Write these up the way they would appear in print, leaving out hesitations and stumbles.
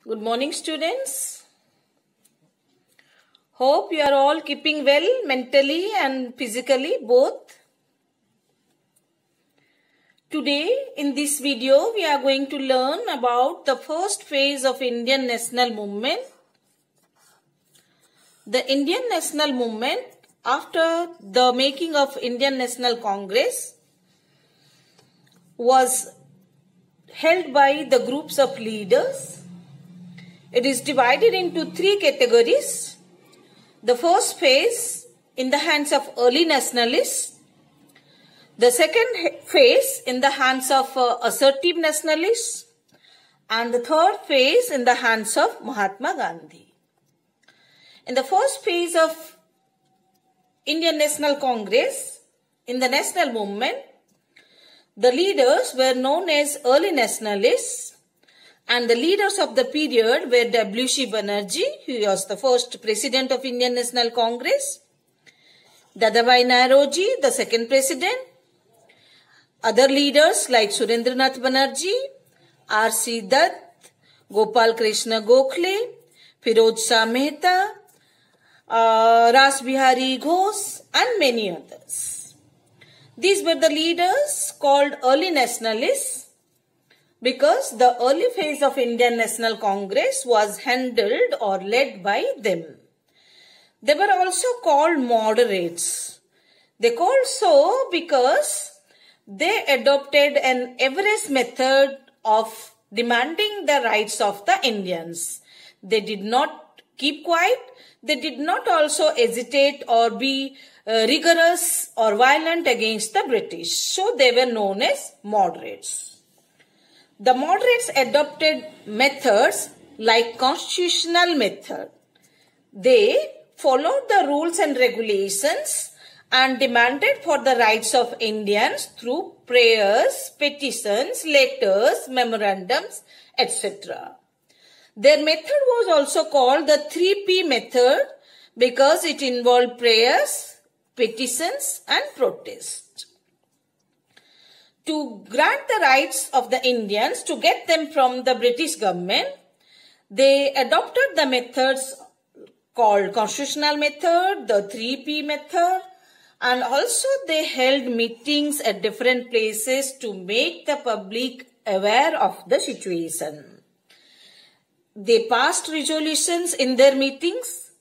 Good morning, students. Hope you are all keeping well mentally and physically both. Today in this video we are going to learn about the first phase of Indian national movement. The Indian national movement after the making of Indian National Congress was held by the groups of leaders. It is divided into three categories. The first phase in the hands of early nationalists. The second phase in the hands of assertive nationalists. And the third phase in the hands of Mahatma Gandhi. In the first phase of Indian National Congress, in the national movement, the leaders were known as early nationalists. And the leaders of the period were W.C. Banerjee, who was the first president of Indian National Congress, Dadabhai Naoroji, the second president, other leaders like Surendranath Banerjee, R.C. Dutt, Gopal Krishna Gokhale, Firoz Shah Mehta, Ras Bihari Ghosh, and many others. These were the leaders called early nationalists, because the early phase of Indian National Congress was handled or led by them. They were also called moderates. They called so because they adopted an Everest method of demanding the rights of the Indians. They did not keep quiet. They did not also hesitate or be rigorous or violent against the British. So they were known as moderates. The moderates adopted methods like constitutional method. They followed the rules and regulations and demanded for the rights of Indians through prayers, petitions, letters, memorandums, etc. Their method was also called the 3P method because it involved prayers, petitions, and protests. To grant the rights of the Indians, to get them from the British government, they adopted the methods called constitutional method, the 3P method, and also they held meetings at different places to make the public aware of the situation. They passed resolutions in their meetings.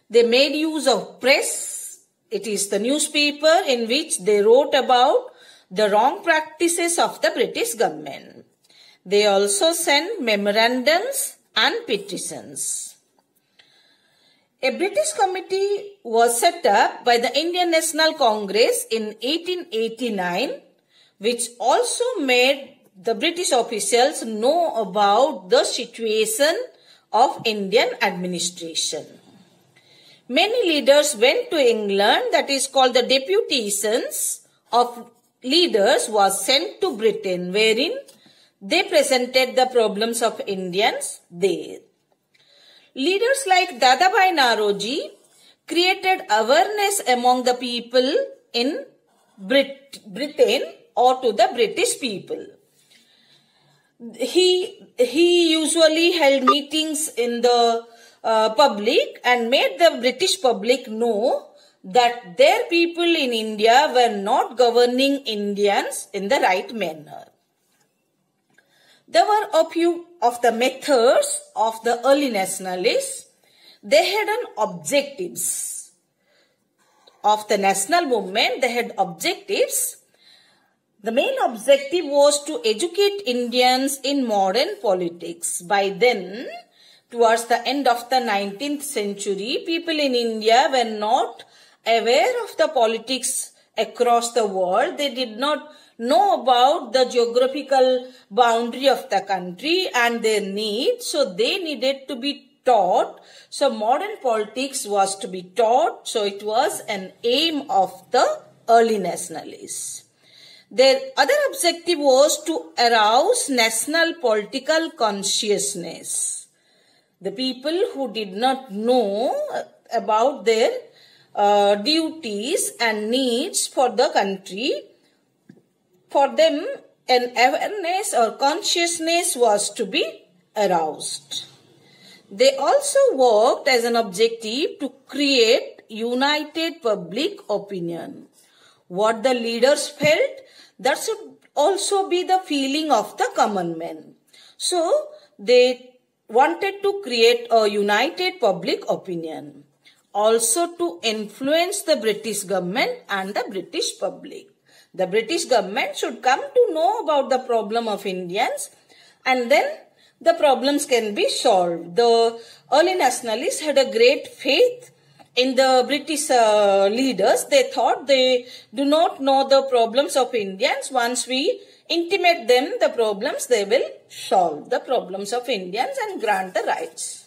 They made use of press. It is the newspaper in which they wrote about the wrong practices of the British government. They also sent memorandums and petitions. A British committee was set up by the Indian National Congress in 1889, which also made the British officials know about the situation of Indian administration. Many leaders went to England, that is called the deputations of leaders was sent to Britain, wherein they presented the problems of Indians there. Leaders like Dadabhai Naoroji created awareness among the people in Britain or to the British people. He usually held meetings in the public and made the British public know that their people in India were not governing Indians in the right manner. There were a few of the methods of the early nationalists. They had an objectives of the national movement. They had objectives. The main objective was to educate Indians in modern politics. By then, towards the end of the 19th century, people in India were not aware of the politics across the world. They did not know about the geographical boundary of the country and their needs. So they needed to be taught. So modern politics was to be taught. So it was an aim of the early nationalists. Their other objective was to arouse national political consciousness. The people who did not know about their duties and needs for the country, for them an awareness or consciousness was to be aroused. They also worked as an objective to create united public opinion. What the leaders felt, that should also be the feeling of the common men. So they wanted to create a united public opinion, also to influence the British government and the British public. The British government should come to know about the problem of Indians, and then the problems can be solved. The early nationalists had a great faith in the British leaders. They thought they do not know the problems of Indians. Once we intimate them the problems, they will solve the problems of Indians and grant the rights.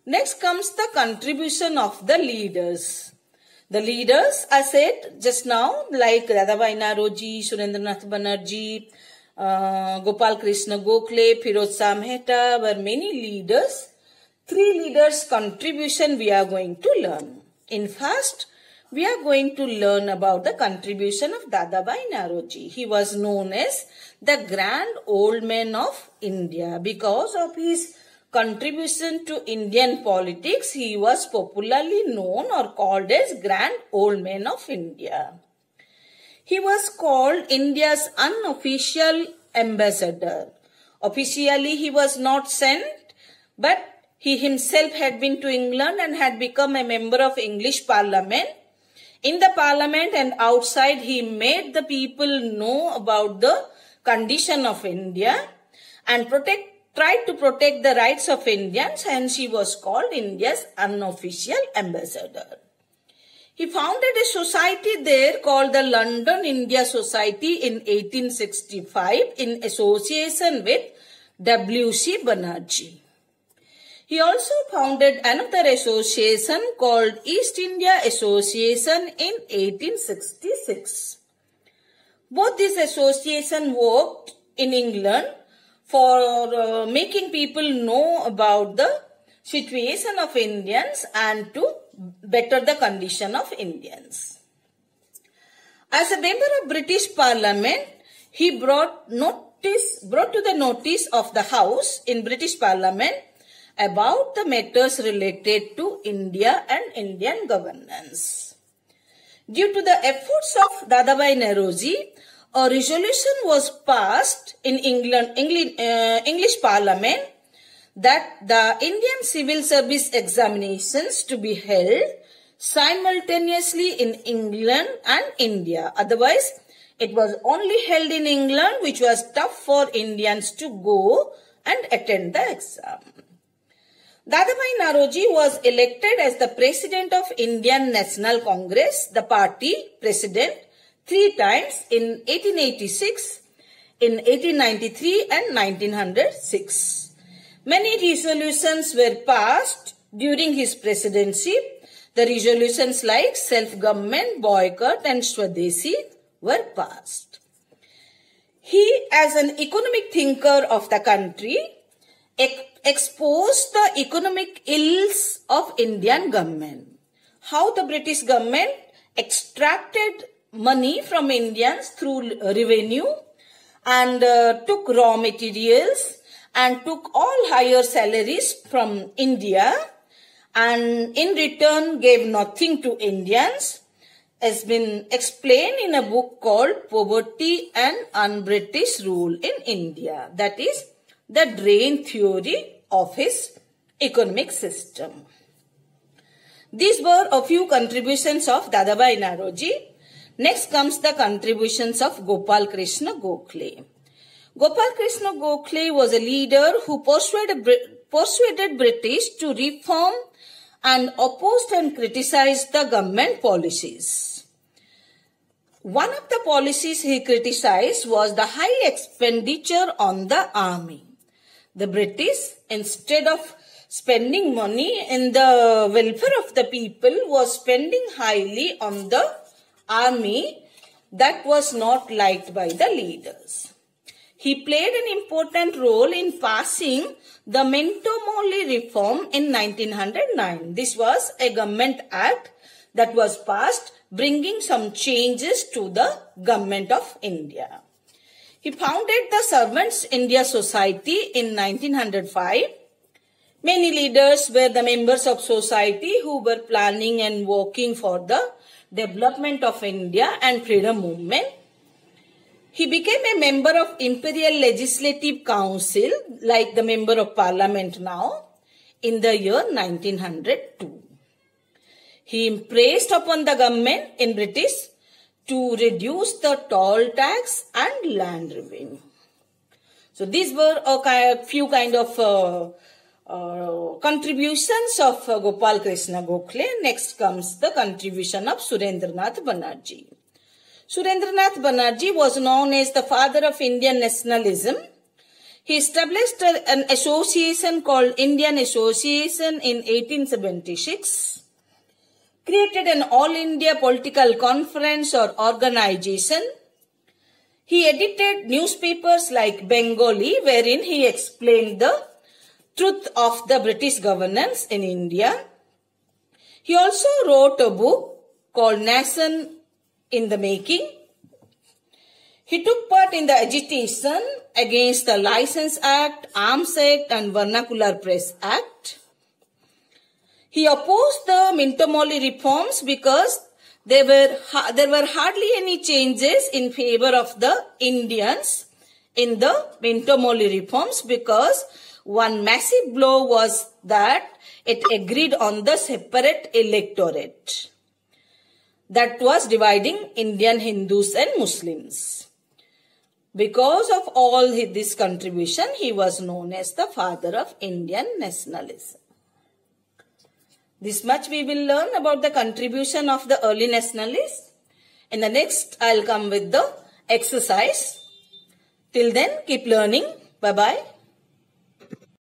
Next comes the contribution of the leaders. The leaders, I said just now, like Dadabhai Naoroji, Surendranath Banerjee, Gopal Krishna Gokhale, Firoz Shah Mehta were many leaders. 3 leaders' contribution we are going to learn. In first, we are going to learn about the contribution of Dadabhai Naoroji. He was known as the Grand Old Man of India. Because of his contribution to Indian politics, he was popularly known or called as Grand Old Man of India. He was called India's unofficial ambassador. Officially, he was not sent, but he himself had been to England and had become a member of English Parliament. In the Parliament and outside, he made the people know about the condition of India and tried to protect the rights of Indians, and he was called India's unofficial ambassador. He founded a society there called the London India Society in 1865 in association with W.C. Banerjee. He also founded another association called East India Association in 1866. Both these associations worked in England for making people know about the situation of Indians and to better the condition of Indians. As a member of British Parliament, he brought to the notice of the House in British Parliament about the matters related to India and Indian governance. Due to the efforts of Dadabhai Naoroji, a resolution was passed in English Parliament that the Indian civil service examinations to be held simultaneously in England and India. Otherwise, it was only held in England, which was tough for Indians to go and attend the exam. Dadabhai Naoroji was elected as the President of Indian National Congress, the party president, 3 times in 1886, in 1893 and 1906. Many resolutions were passed during his presidency. The resolutions like self-government, boycott and Swadeshi were passed. He, as an economic thinker of the country, exposed the economic ills of Indian government. How the British government extracted money from Indians through revenue and took raw materials and took all higher salaries from India and in return gave nothing to Indians, has been explained in a book called Poverty and Un-British Rule in India. That is the drain theory of his economic system. These were a few contributions of Dadabhai Naoroji. Next comes the contributions of Gopal Krishna Gokhale. Gopal Krishna Gokhale was a leader who persuaded British to reform and opposed and criticized the government policies. One of the policies he criticized was the high expenditure on the army. The British, instead of spending money in the welfare of the people, was spending highly on the army. That was not liked by the leaders. He played an important role in passing the Minto Morley reform in 1909. This was a government act that was passed, bringing some changes to the government of India. He founded the Servants India Society in 1905 Many leaders were the members of society who were planning and working for the development of India and freedom movement. He became a member of Imperial Legislative Council, like the member of parliament now, in the year 1902. He impressed upon the government in British to reduce the toll tax and land revenue. So these were a few kind of contributions of Gopal Krishna Gokhale. Next comes the contribution of Surendranath Banerjee. Surendranath Banerjee was known as the father of Indian nationalism. He established an association called Indian Association in 1876, created an All India Political Conference or organization. He edited newspapers like Bengali, wherein he explained the truth of the British governance in India. He also wrote a book called Nation in the Making. He took part in the agitation against the License Act, Arms Act and Vernacular Press Act. He opposed the Minto-Molly reforms because there were hardly any changes in favor of the Indians in the Minto-Molly reforms, because one massive blow was that it agreed on the separate electorate that was dividing Indian Hindus and Muslims. Because of all this contribution, he was known as the father of Indian nationalism. This much we will learn about the contribution of the early nationalists. In the next, I'll come with the exercise. Till then, keep learning. Bye-bye.